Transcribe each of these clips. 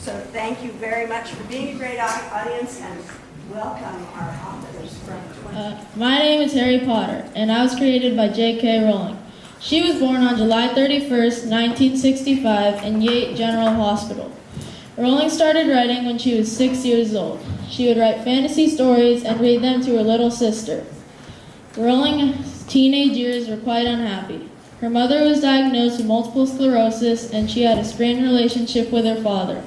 So thank you very much for being a great audience, and welcome our authors from 20. My name is Harry Potter, and I was created by J.K. Rowling. She was born on July 31st, 1965 in Yate General Hospital. Rowling started writing when she was 6 years old. She would write fantasy stories and read them to her little sister. Rowling's teenage years were quite unhappy. Her mother was diagnosed with multiple sclerosis, and she had a strained relationship with her father.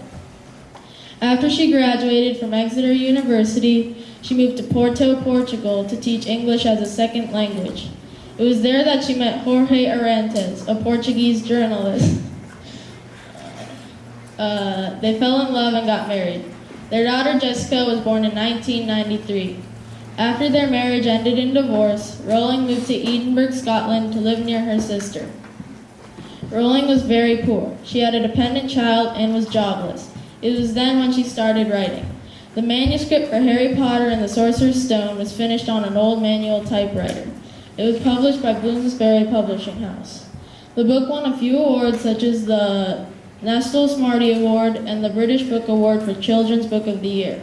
After she graduated from Exeter University, she moved to Porto, Portugal to teach English as a second language. It was there that she met Jorge Arantes, a Portuguese journalist. They fell in love and got married. Their daughter Jessica was born in 1993. After their marriage ended in divorce, Rowling moved to Edinburgh, Scotland to live near her sister. Rowling was very poor. She had a dependent child and was jobless. It was then when she started writing. The manuscript for Harry Potter and the Sorcerer's Stone was finished on an old manual typewriter. It was published by Bloomsbury Publishing House. The book won a few awards such as the Nestle Smarty Award and the British Book Award for Children's Book of the Year.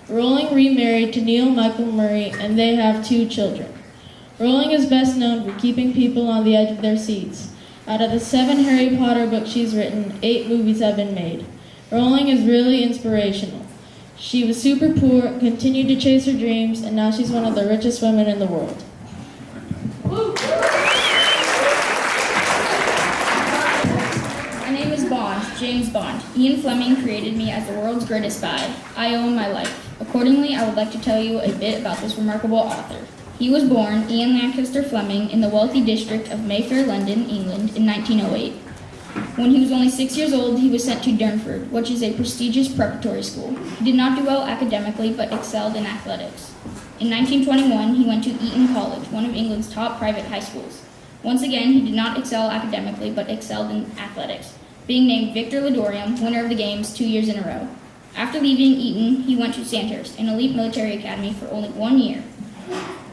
Rowling remarried to Neil Michael Murray, and they have 2 children. Rowling is best known for keeping people on the edge of their seats. Out of the 7 Harry Potter books she's written, 8 movies have been made. Rowling is really inspirational. She was super poor, continued to chase her dreams, and now she's one of the richest women in the world. My name is Bond, James Bond. Ian Fleming created me as the world's greatest spy. I owe him my life. Accordingly, I would like to tell you a bit about this remarkable author. He was born, Ian Lancaster Fleming, in the wealthy district of Mayfair, London, England, in 1908. When he was only 6 years old, he was sent to Durnford, which is a prestigious preparatory school. He did not do well academically, but excelled in athletics. In 1921, he went to Eton College, one of England's top private high schools. Once again, he did not excel academically, but excelled in athletics, being named Victor Ladorium, winner of the games 2 years in a row. After leaving Eton, he went to Sandhurst, an elite military academy, for only 1 year,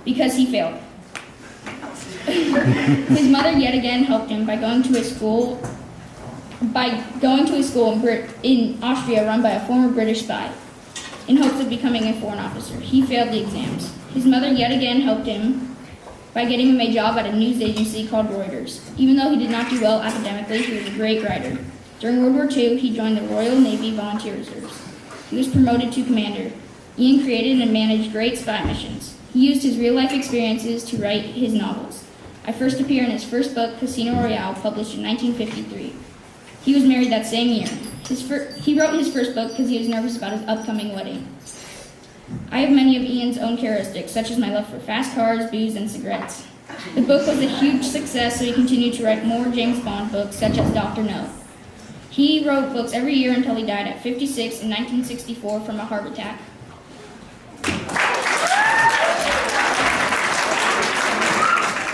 because he failed. His mother yet again helped him by going to a school in Austria run by a former British spy, in hopes of becoming a foreign officer. He failed the exams. His mother yet again helped him by getting him a job at a news agency called Reuters. Even though he did not do well academically, he was a great writer. During World War II, he joined the Royal Navy Volunteer Reserves. He was promoted to commander. Ian created and managed great spy missions. He used his real-life experiences to write his novels. I first appear in his first book, Casino Royale, published in 1953. He was married that same year. He wrote his first book because he was nervous about his upcoming wedding. I have many of Ian's own characteristics, such as my love for fast cars, booze, and cigarettes. The book was a huge success, so he continued to write more James Bond books, such as Dr. No. He wrote books every year until he died at 56 in 1964 from a heart attack.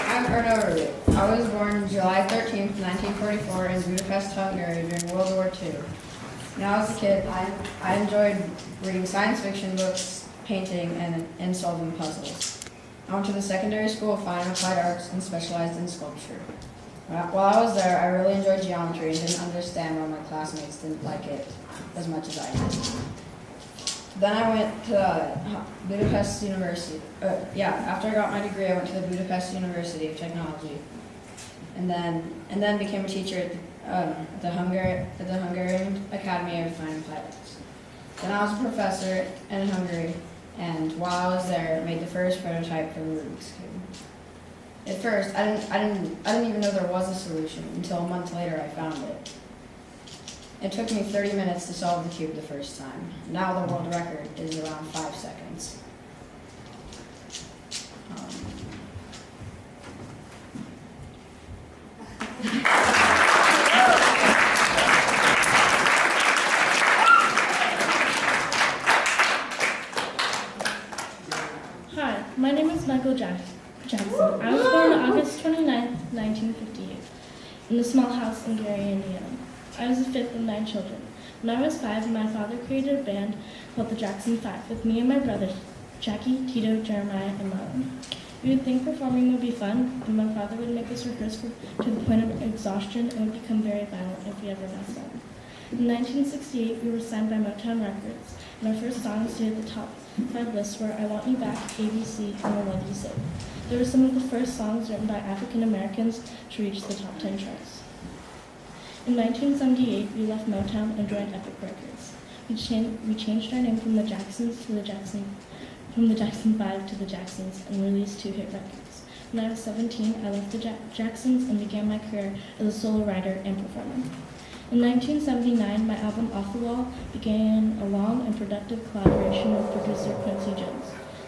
I'm Erno. I was born July 13th, 1944 in Budapest, Hungary during World War II. When I was a kid, I enjoyed reading science fiction books, painting, and solving puzzles. I went to the secondary school of fine and applied arts and specialized in sculpture. While I was there, I really enjoyed geometry and didn't understand why my classmates didn't like it as much as I did. Then I went to Budapest University. After I got my degree, I went to the Budapest University of Technology, and then became a teacher at the Hungarian Academy of Fine and Applied Arts. Then I was a professor in Hungary, and while I was there, made the first prototype for the Rubik's Cube. At first, I didn't even know there was a solution until a month later I found it. It took me 30 minutes to solve the cube the first time. Now the world record is around 5 seconds. Hi, my name is Michael Jackson. I was born on August 29th, 1958, in a small house in Gary, Indiana. I was the fifth of 9 children. When I was 5, my father created a band called the Jackson 5 with me and my brothers, Jackie, Tito, Jeremiah, and Marlon. We would think performing would be fun, but my father would make us rehearse to the point of exhaustion and would become very violent if we ever messed up. In 1968, we were signed by Motown Records, and our first songs to hit the top 5 lists were I Want You Back, ABC, and I Love You So. They were some of the first songs written by African Americans to reach the top 10 charts. In 1978, we left Motown and joined Epic Records. We changed our name from the Jacksons to the Jackson 5 to the Jacksons, and released 2 hit records. When I was 17, I left the Jacksons and began my career as a solo writer and performer. In 1979, my album Off the Wall began a long and productive collaboration with producer Quincy Jones.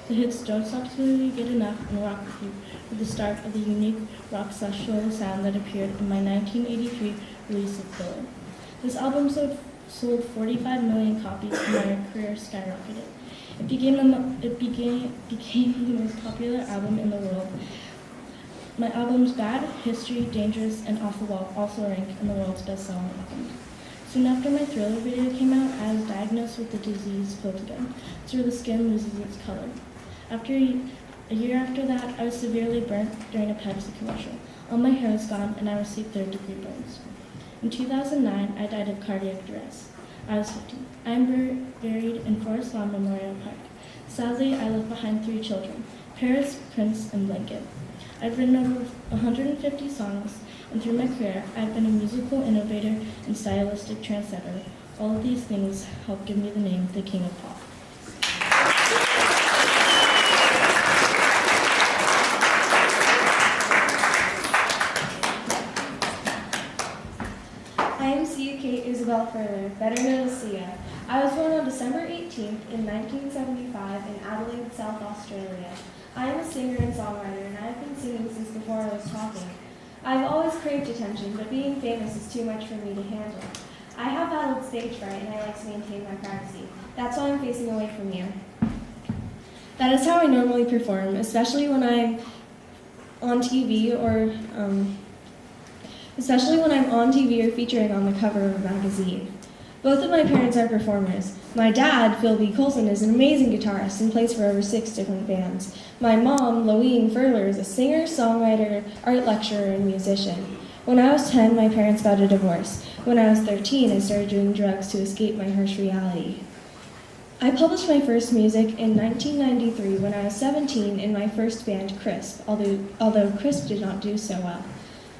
The hits Don't Stop Till You Get Enough and Rock With You were the start of the unique rock/soul sound that appeared in my 1983 release of Thriller. This album sold 45 million copies and my career skyrocketed. It became the most popular album in the world. My albums Bad, History, Dangerous, and Off the Wall also rank in the world's best-selling albums. Soon after my Thriller video came out, I was diagnosed with the disease vitiligo. It's where the skin loses its color. A year after that, I was severely burnt during a Pepsi commercial. All my hair was gone, and I received third-degree burns. In 2009, I died of cardiac arrest. I was 50. I am buried in Forest Lawn Memorial Park. Sadly, I left behind 3 children, Paris, Prince, and Blanket. I've written over 150 songs, and through my career, I've been a musical innovator and stylistic trendsetter. All of these things help give me the name, the King of Pop. I am Sia Kate Isabel Furler, better known as Sia. I was born on December 18th in 1975 in Adelaide, South Australia. I am a singer and songwriter, and I have been singing since before I was talking. I've always craved attention, but being famous is too much for me to handle. I have battled stage fright, and I like to maintain my privacy. That's why I'm facing away from you. That is how I normally perform, especially when I'm on TV or featuring on the cover of a magazine. Both of my parents are performers. My dad, Phil B. Paulsen, is an amazing guitarist and plays for over 6 different bands. My mom, Loeen Furler, is a singer, songwriter, art lecturer, and musician. When I was 10, my parents got a divorce. When I was 13, I started doing drugs to escape my harsh reality. I published my first music in 1993 when I was 17 in my first band, Crisp, although Crisp did not do so well.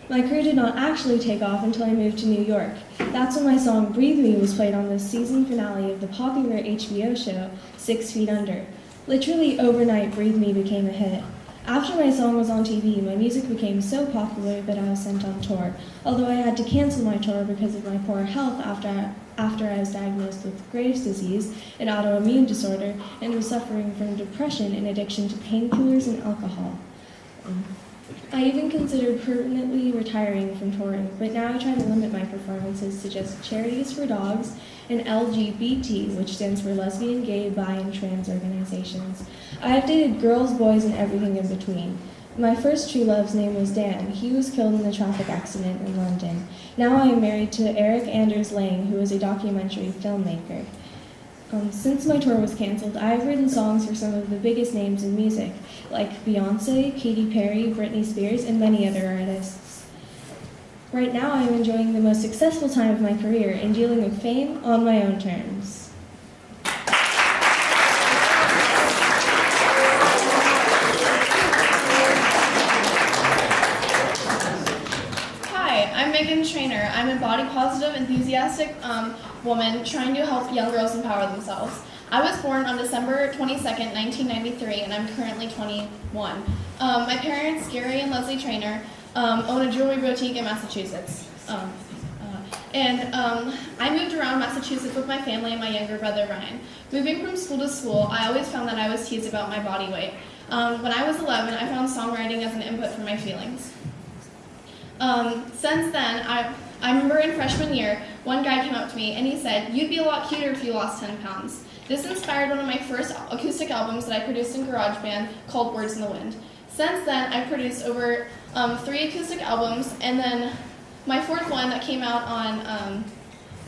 My career did not actually take off until I moved to New York. That's when my song Breathe Me was played on the season finale of the popular HBO show 6 Feet Under. Literally overnight, Breathe Me became a hit. After my song was on TV, my music became so popular that I was sent on tour, although I had to cancel my tour because of my poor health after I was diagnosed with Graves' disease, an autoimmune disorder, and was suffering from depression and addiction to painkillers and alcohol. I even considered permanently retiring from touring, but now I try to limit my performances to just Charities for Dogs and LGBT, which stands for lesbian, gay, bi, and trans organizations. I have dated girls, boys, and everything in between. My first true love's name was Dan. He was killed in a traffic accident in London. Now I am married to Eric Anders Lang, who is a documentary filmmaker. Since my tour was canceled, I have written songs for some of the biggest names in music, like Beyonce, Katy Perry, Britney Spears, and many other artists. Right now, I am enjoying the most successful time of my career and dealing with fame on my own terms. Hi, I'm Meghan Trainor. I'm a body positive, enthusiastic woman trying to help young girls empower themselves. I was born on December 22nd, 1993, and I'm currently 21. My parents, Gary and Leslie Trainor, own a jewelry boutique in Massachusetts. I moved around Massachusetts with my family and my younger brother, Ryan. Moving from school to school, I always found that I was teased about my body weight. When I was 11, I found songwriting as an input for my feelings. Since then, I remember in freshman year, one guy came up to me and he said, "You'd be a lot cuter if you lost 10 pounds. This inspired one of my first acoustic albums that I produced in GarageBand called Words in the Wind. Since then, I've produced over 3 acoustic albums, and then my 4th one that came out on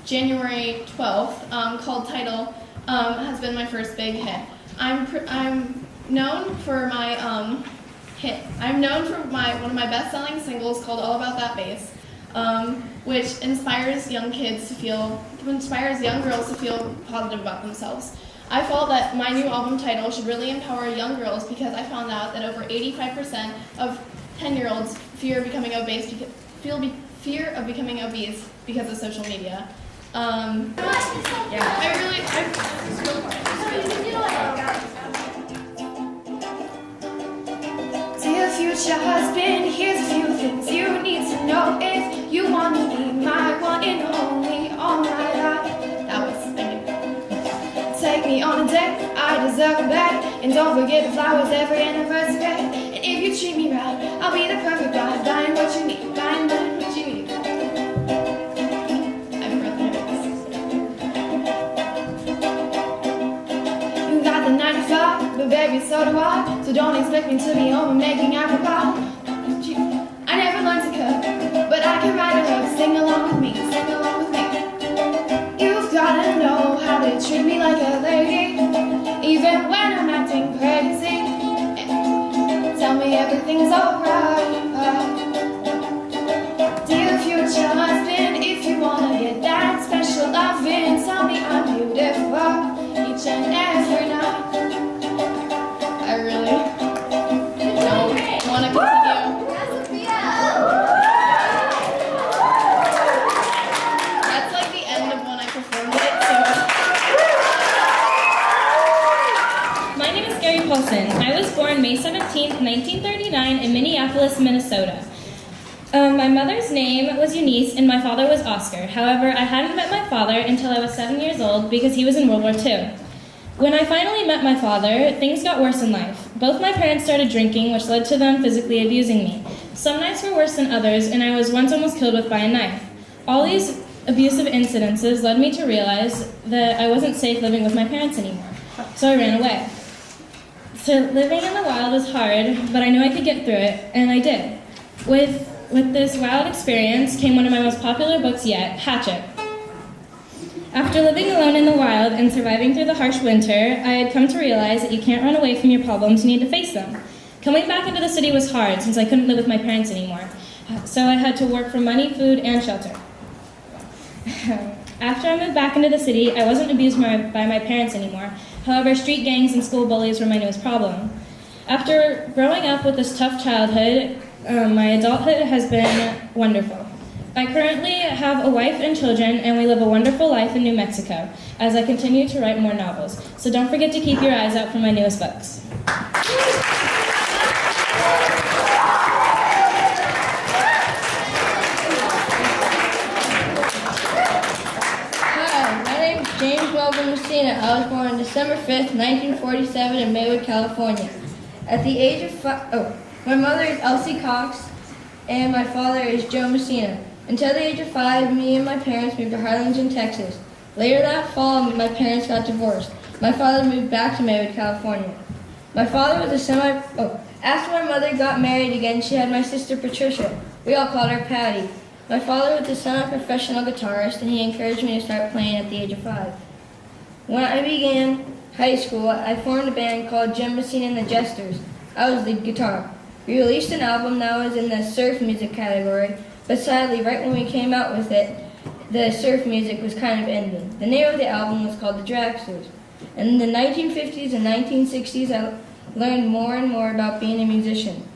January 12th, called Title, has been my first big hit. I'm known for my one of my best-selling singles called All About That Bass, which inspires young kids to feel inspires young girls to feel positive about themselves. I felt that my new album title should really empower young girls because I found out that over 85% of 10-year-olds fear becoming obese fear of becoming obese because of social media. Dear future husband, here's a few things you need to know if you want to be my one and only all my life. Take me on a date, I deserve a bed, and don't forget the flowers every anniversary. And if you treat me right, I'll be the perfect wife, buying what you need, buying what you need. You got the 95, but baby, so do I. So don't expect me to be home making apple pie. I never learned to cook, but I can write a hook. Sing along with me, sing along with me. You've gotta know how to treat me like a lady, even when I'm acting crazy. Tell me everything's alright. Dear future husband, if you wanna get that special loving, tell me I'm beautiful each and every night. I really don't want to continue. That's like the end of when I performed it, so. My name is Paulsen. I was born May 17th, 1939 in Minneapolis, Minnesota. My mother's name was Eunice and my father was Oscar. However, I hadn't met my father until I was 7 years old because he was in World War II. When I finally met my father, things got worse in life. Both my parents started drinking, which led to them physically abusing me. Some nights were worse than others, and I was once almost killed with by a knife. All these abusive incidences led me to realize that I wasn't safe living with my parents anymore, so I ran away. So living in the wild was hard, but I knew I could get through it, and I did. With this wild experience came one of my most popular books yet, Hatchet. After living alone in the wild and surviving through the harsh winter, I had come to realize that you can't run away from your problems, you need to face them. Coming back into the city was hard since I couldn't live with my parents anymore, so I had to work for money, food, and shelter. After I moved back into the city, I wasn't abused by my parents anymore. However, street gangs and school bullies were my newest problem. After growing up with this tough childhood, my adulthood has been wonderful. I currently have a wife and children, and we live a wonderful life in New Mexico as I continue to write more novels. So don't forget to keep your eyes out for my newest books. Hi, my name is James Melvin Messina. I was born December 5th, 1947 in Maywood, California. At the age of my mother is Elsie Cox, and my father is Joe Messina. Until the age of 5, me and my parents moved to Harlingen, Texas. Later that fall, my parents got divorced. My father moved back to Maywood, California. My father was After my mother got married again, she had my sister Patricia. We all called her Patty. My father was a semi-professional guitarist, and he encouraged me to start playing at the age of 5. When I began high school, I formed a band called Jim Messina and the Jesters. I was the guitar. We released an album that was in the surf music category, but sadly, right when we came out with it, the surf music was kind of ending. The name of the album was called The Dragsters. In the 1950s and 1960s, I learned more and more about being a musician.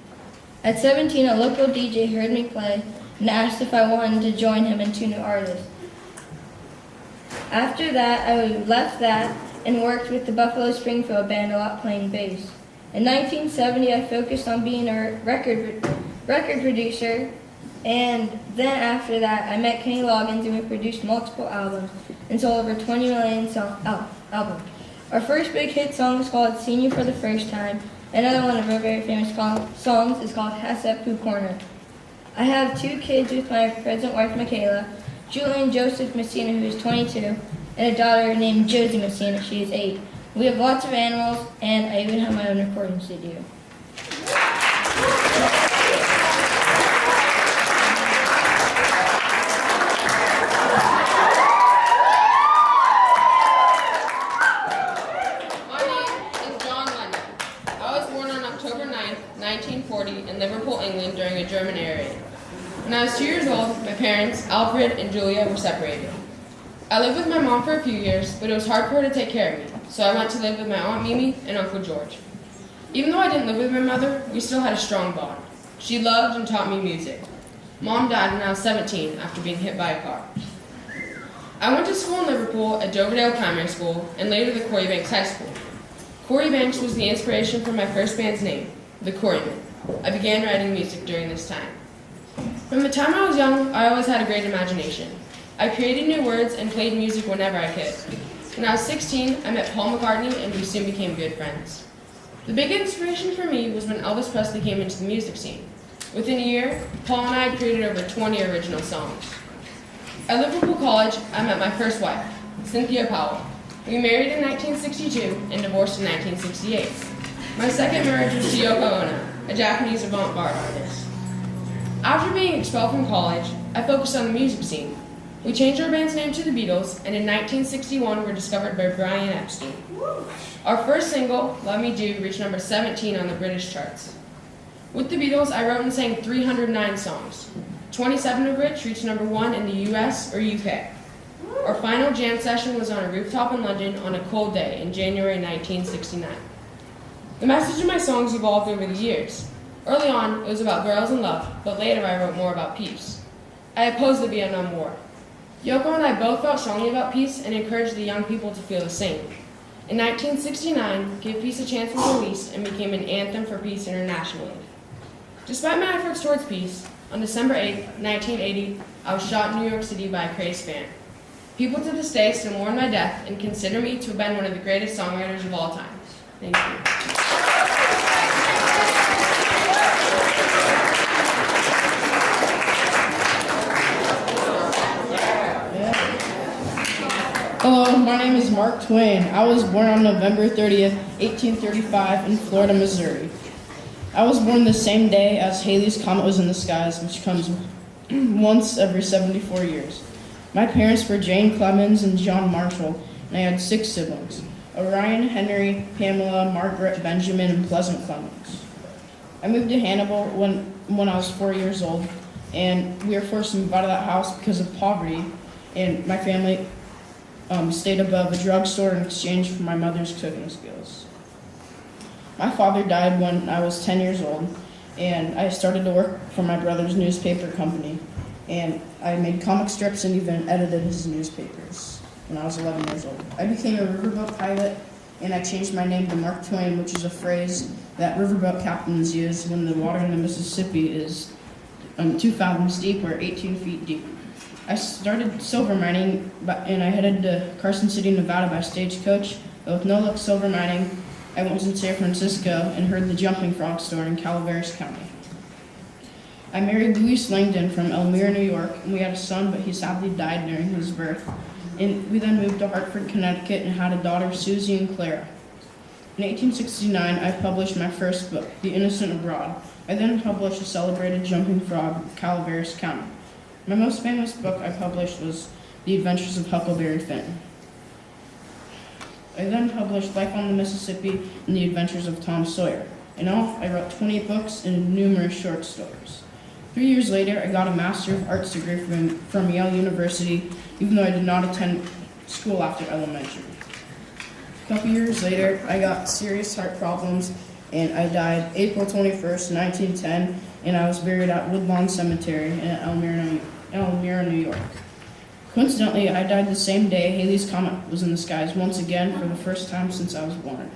At 17, a local DJ heard me play and asked if I wanted to join him and 2 new artists. After that, I left that and worked with the Buffalo Springfield band a lot playing bass. In 1970, I focused on being a record producer, and then after that, I met Kenny Loggins and we produced multiple albums and sold over 20 million albums. Our first big hit song was called Seen You for the First Time. Another one of our very famous songs is called Hassett Poo Corner. I have 2 kids with my present wife, Michaela, Julian Joseph Messina, who is 22, and a daughter named Josie Messina, she is 8. We have lots of animals, and I even have my own recording studio. My name is John Lennon. I was born on October 9th, 1940 in Liverpool, England during a German air raid. When I was 2 years old, my parents, Alfred and Julia, were separated. I lived with my mom for a few years, but it was hard for her to take care of me, so I went to live with my Aunt Mimi and Uncle George. Even though I didn't live with my mother, we still had a strong bond. She loved and taught me music. Mom died when I was 17 after being hit by a car. I went to school in Liverpool at Doverdale Primary School and later the Corey Banks High School. Corey Banks was the inspiration for my first band's name, the Coreymen. I began writing music during this time. From the time I was young, I always had a great imagination. I created new words and played music whenever I could. When I was 16, I met Paul McCartney and we soon became good friends. The big inspiration for me was when Elvis Presley came into the music scene. Within a year, Paul and I had created over 20 original songs. At Liverpool College, I met my first wife, Cynthia Powell. We married in 1962 and divorced in 1968. My second marriage was to Yoko Ono, a Japanese avant-garde artist. After being expelled from college, I focused on the music scene. We changed our band's name to the Beatles, and in 1961 were discovered by Brian Epstein. Our first single, Love Me Do, reached number 17 on the British charts. With the Beatles, I wrote and sang 309 songs, 27 of which reached number 1 in the US or UK. Our final jam session was on a rooftop in London on a cold day in January 1969. The message of my songs evolved over the years. Early on, it was about girls and love, but later I wrote more about peace. I opposed the Vietnam War. Yoko and I both felt strongly about peace and encouraged the young people to feel the same. In 1969, Give Peace a Chance was released and became an anthem for peace internationally. Despite my efforts towards peace, on December 8, 1980, I was shot in New York City by a crazed fan. People to this day still mourn my death and consider me to have been one of the greatest songwriters of all time. Thank you. Hello, my name is Mark Twain. I was born on November 30th, 1835 in Florida, Missouri. I was born the same day as Halley's Comet was in the skies, which comes once every 74 years. My parents were Jane Clemens and John Marshall, and I had 6 siblings: Orion, Henry, Pamela, Margaret, Benjamin, and Pleasant Clemens. I moved to Hannibal when I was 4 years old, and we were forced to move out of that house because of poverty, and my family stayed above a drugstore in exchange for my mother's cooking skills. My father died when I was 10 years old, and I started to work for my brother's newspaper company, and I made comic strips and even edited his newspapers when I was 11 years old. I became a riverboat pilot, and I changed my name to Mark Twain, which is a phrase that riverboat captains use when the water in the Mississippi is 2 fathoms deep or 18 feet deep. I started silver mining, and I headed to Carson City, Nevada by stagecoach, but with no luck silver mining, I went to San Francisco and heard the Jumping Frog store in Calaveras County. I married Louise Langdon from Elmira, New York, and we had a son, but he sadly died during his birth. And we then moved to Hartford, Connecticut, and had a daughter, Susie and Clara. In 1869, I published my first book, The Innocent Abroad. I then published a celebrated Jumping Frog of Calaveras County. My most famous book I published was The Adventures of Huckleberry Finn. I then published Life on the Mississippi and The Adventures of Tom Sawyer. In all, I wrote 28 books and numerous short stories. 3 years later, I got a Master of Arts degree from Yale University, even though I did not attend school after elementary. A couple years later, I got serious heart problems, and I died April 21st, 1910, and I was buried at Woodlawn Cemetery in Elmira, New York. Coincidentally, I died the same day Halley's Comet was in the skies once again for the first time since I was born.